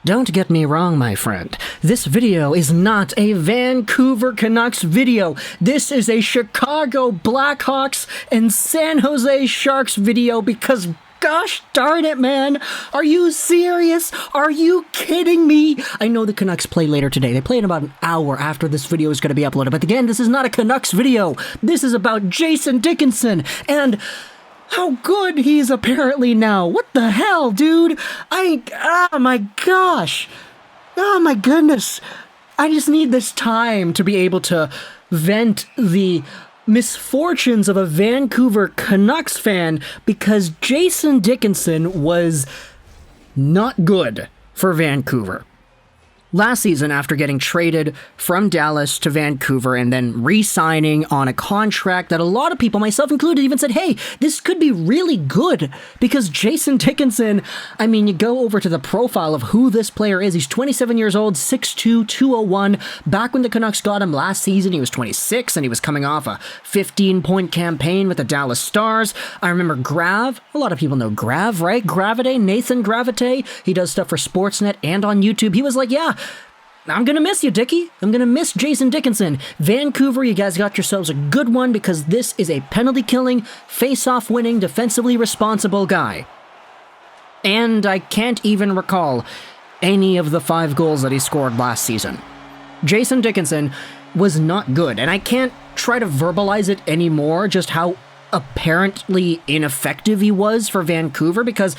Don't get me wrong, my friend. This video is not a Vancouver Canucks video. This is a Chicago Blackhawks and San Jose Sharks video because gosh darn it, man. Are you serious? Are you kidding me? I know the Canucks play later today. They play in about an hour after this video is going to be uploaded. But again, this is not a Canucks video. This is about Jason Dickinson and how good he's apparently now. What the hell, dude? Oh my gosh. Oh my goodness. I just need this time to be able to vent the misfortunes of a Vancouver Canucks fan because Jason Dickinson was not good for Vancouver. Last season, after getting traded from Dallas to Vancouver and then re-signing on a contract that a lot of people, myself included, even said, hey, this could be really good because Jason Dickinson, I mean, you go over to the profile of who this player is. He's 27 years old, 6'2", 201. Back when the Canucks got him last season, he was 26 and he was coming off a 15-point campaign with the Dallas Stars. I remember Grav. A lot of people know Grav, right? Gravite, Nathan Gravite. He does stuff for Sportsnet and on YouTube. He was like, yeah, I'm going to miss you, Dickie. I'm going to miss Jason Dickinson. Vancouver, you guys got yourselves a good one because this is a penalty-killing, face-off winning, defensively responsible guy. And I can't even recall any of the 5 goals that he scored last season. Jason Dickinson was not good, and I can't try to verbalize it anymore, just how apparently ineffective he was for Vancouver, because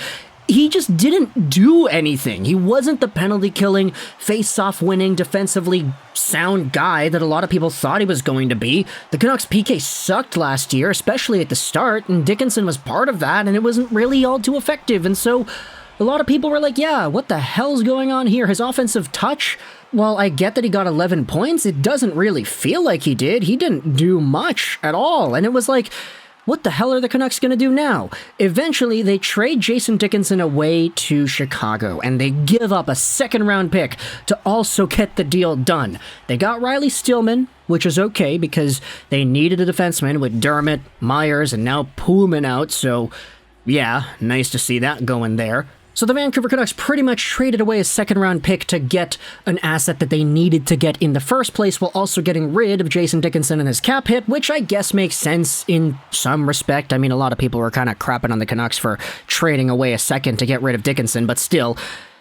he just didn't do anything. He wasn't the penalty-killing, face-off winning, defensively sound guy that a lot of people thought he was going to be. The Canucks PK sucked last year, especially at the start, and Dickinson was part of that, and it wasn't really all too effective. And so a lot of people were like, yeah, what the hell's going on here? His offensive touch, while I get that he got 11 points, it doesn't really feel like he did. He didn't do much at all. And it was like, what the hell are the Canucks going to do now? Eventually, they trade Jason Dickinson away to Chicago, and they give up a second-round pick to also get the deal done. They got Riley Stillman, which is okay because they needed a defenseman with Dermott, Myers, and now Pullman out, so yeah, nice to see that going there. So the Vancouver Canucks pretty much traded away a second-round pick to get an asset that they needed to get in the first place while also getting rid of Jason Dickinson and his cap hit, which I guess makes sense in some respect. I mean, a lot of people were kind of crapping on the Canucks for trading away a second to get rid of Dickinson, but still,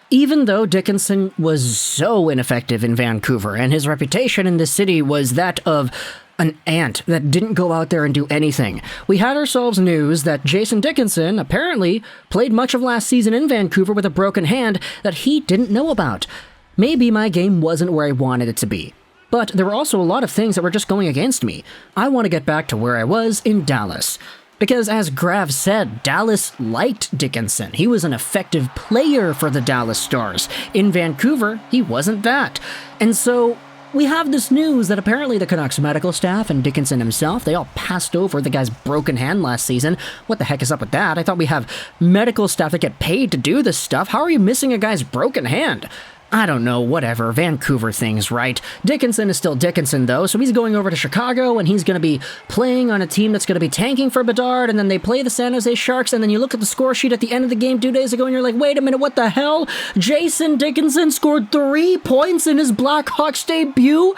even though Dickinson was so ineffective in Vancouver and his reputation in the city was that of an ant that didn't go out there and do anything, we had ourselves news that Jason Dickinson apparently played much of last season in Vancouver with a broken hand that he didn't know about. Maybe my game wasn't where I wanted it to be, but there were also a lot of things that were just going against me. I want to get back to where I was in Dallas. Because as Grav said, Dallas liked Dickinson. He was an effective player for the Dallas Stars. In Vancouver, he wasn't that. And so we have this news that apparently the Canucks medical staff and Dickinson himself, they all passed over the guy's broken hand last season. What the heck is up with that? I thought we have medical staff that get paid to do this stuff. How are you missing a guy's broken hand? I don't know, whatever, Vancouver things, right? Dickinson is still Dickinson, though, so he's going over to Chicago, and he's going to be playing on a team that's going to be tanking for Bedard, and then they play the San Jose Sharks, and then you look at the score sheet at the end of the game 2 days ago, and you're like, wait a minute, what the hell? Jason Dickinson scored 3 points in his Blackhawks debut?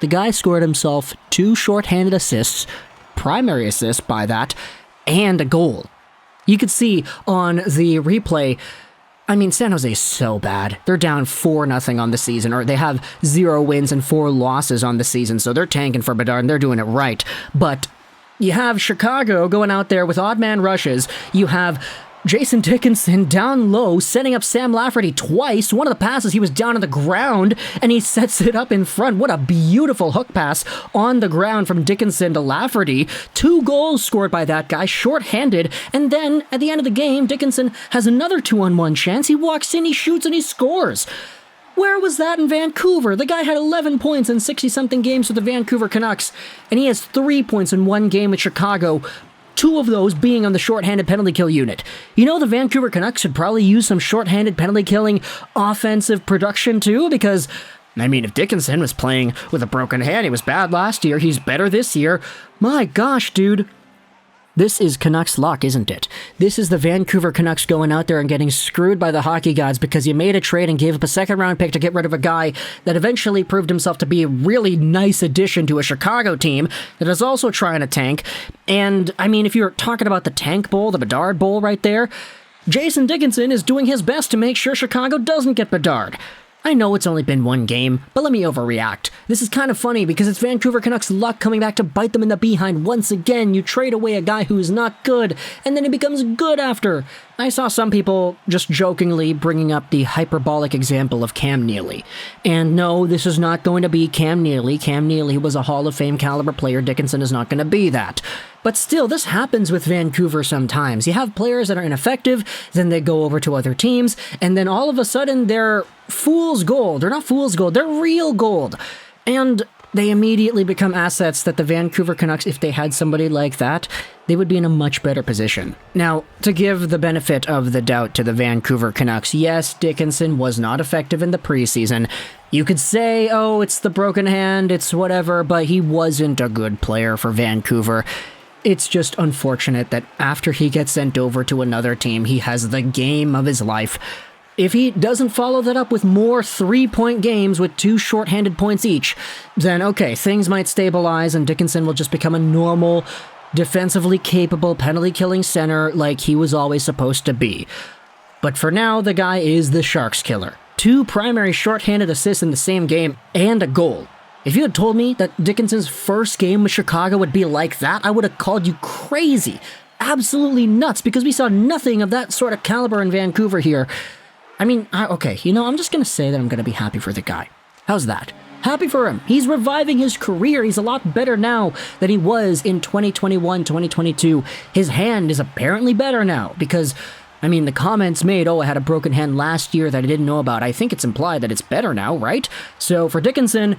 The guy scored himself 2 shorthanded assists, primary assists by that, and a goal. You could see on the replay, I mean, San Jose is so bad. They're down 4-0 on the season, or they have 0 wins and 4 losses on the season, so they're tanking for Bedard, and they're doing it right. But you have Chicago going out there with odd man rushes. You have Jason Dickinson down low, setting up Sam Lafferty twice. One of the passes, he was down on the ground, and he sets it up in front. What a beautiful hook pass on the ground from Dickinson to Lafferty. 2 goals scored by that guy, shorthanded. And then, at the end of the game, Dickinson has another 2-on-1 chance. He walks in, he shoots, and he scores. Where was that in Vancouver? The guy had 11 points in 60-something games with the Vancouver Canucks, and he has 3 points in 1 game with Chicago, 2 of those being on the shorthanded penalty kill unit. You know, the Vancouver Canucks should probably use some shorthanded penalty killing offensive production too, because, I mean, if Dickinson was playing with a broken hand, he was bad last year, he's better this year. My gosh, dude. This is Canucks luck, isn't it? This is the Vancouver Canucks going out there and getting screwed by the hockey gods because you made a trade and gave up a second-round pick to get rid of a guy that eventually proved himself to be a really nice addition to a Chicago team that is also trying to tank. And, I mean, if you're talking about the Tank Bowl, the Bedard Bowl right there, Jason Dickinson is doing his best to make sure Chicago doesn't get Bedard. I know it's only been one game, but let me overreact. This is kind of funny because it's Vancouver Canucks luck coming back to bite them in the behind once again. You trade away a guy who's not good, and then he becomes good after. I saw some people just jokingly bringing up the hyperbolic example of Cam Neely. And no, this is not going to be Cam Neely. Cam Neely was a Hall of Fame caliber player. Dickinson is not going to be that. But still, this happens with Vancouver sometimes. You have players that are ineffective, then they go over to other teams, and then all of a sudden they're fool's gold. They're not fool's gold, they're real gold. And they immediately become assets that the Vancouver Canucks, if they had somebody like that, they would be in a much better position. Now, to give the benefit of the doubt to the Vancouver Canucks, yes, Dickinson was not effective in the preseason. You could say, oh, it's the broken hand, it's whatever, but he wasn't a good player for Vancouver. It's just unfortunate that after he gets sent over to another team, he has the game of his life. If he doesn't follow that up with more 3-point games with 2 shorthanded points each, then okay, things might stabilize and Dickinson will just become a normal, defensively capable, penalty-killing center like he was always supposed to be. But for now, the guy is the Sharks killer. 2 primary shorthanded assists in the same game and a goal. If you had told me that Dickinson's first game with Chicago would be like that, I would have called you crazy. Absolutely nuts, because we saw nothing of that sort of caliber in Vancouver here. I mean, okay, you know, I'm just going to say that I'm going to be happy for the guy. How's that? Happy for him. He's reviving his career. He's a lot better now than he was in 2021, 2022. His hand is apparently better now because, I mean, the comments made, oh, I had a broken hand last year that I didn't know about. I think it's implied that it's better now, right? So for Dickinson,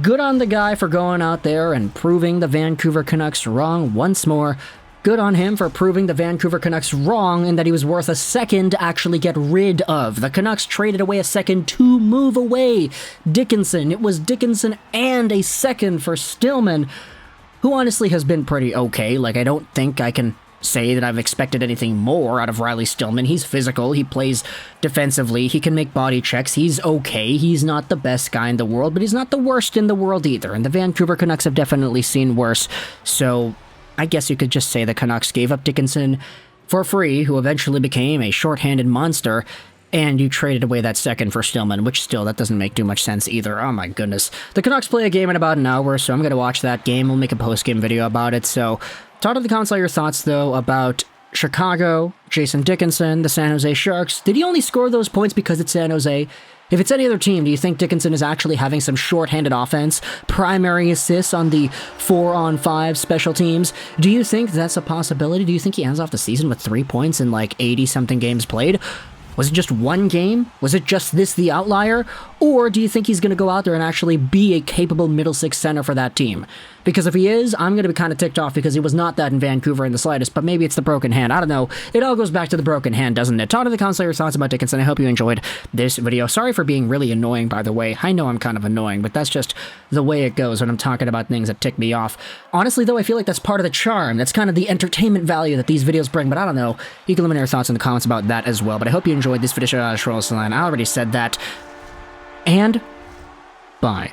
good on the guy for going out there and proving the Vancouver Canucks wrong once more. Good on him for proving the Vancouver Canucks wrong and that he was worth a second to actually get rid of. The Canucks traded away a second to move away Dickinson. It was Dickinson and a second for Stillman, who honestly has been pretty okay. Like, I don't think I can say that I've expected anything more out of Riley Stillman. He's physical, he plays defensively, he can make body checks, he's okay. He's not the best guy in the world, but he's not the worst in the world either, and the Vancouver Canucks have definitely seen worse. So I guess you could just say the Canucks gave up Dickinson for free, who eventually became a shorthanded monster, and you traded away that second for Stillman, which still, that doesn't make too much sense either. Oh my goodness. The Canucks play a game in about an hour, so I'm going to watch that game. We'll make a post-game video about it, so talk to the comments all your thoughts, though, about Chicago, Jason Dickinson, the San Jose Sharks. Did he only score those points because it's San Jose? If it's any other team, do you think Dickinson is actually having some shorthanded offense, primary assists on the 4-on-5 special teams? Do you think that's a possibility? Do you think he ends off the season with 3 points in like 80-something games played? Was it just one game? Was it just this the outlier? Or do you think he's going to go out there and actually be a capable middle six center for that team? Because if he is, I'm going to be kind of ticked off because he was not that in Vancouver in the slightest, but maybe it's the broken hand. I don't know. It all goes back to the broken hand, doesn't it? Talk to the comments your thoughts about Dickinson. I hope you enjoyed this video. Sorry for being really annoying, by the way. I know I'm kind of annoying, but that's just the way it goes when I'm talking about things that tick me off. Honestly, though, I feel like that's part of the charm. That's kind of the entertainment value that these videos bring, but I don't know. You can let me know your thoughts in the comments about that as well, but I hope you enjoyed this video. I already said that. And bye.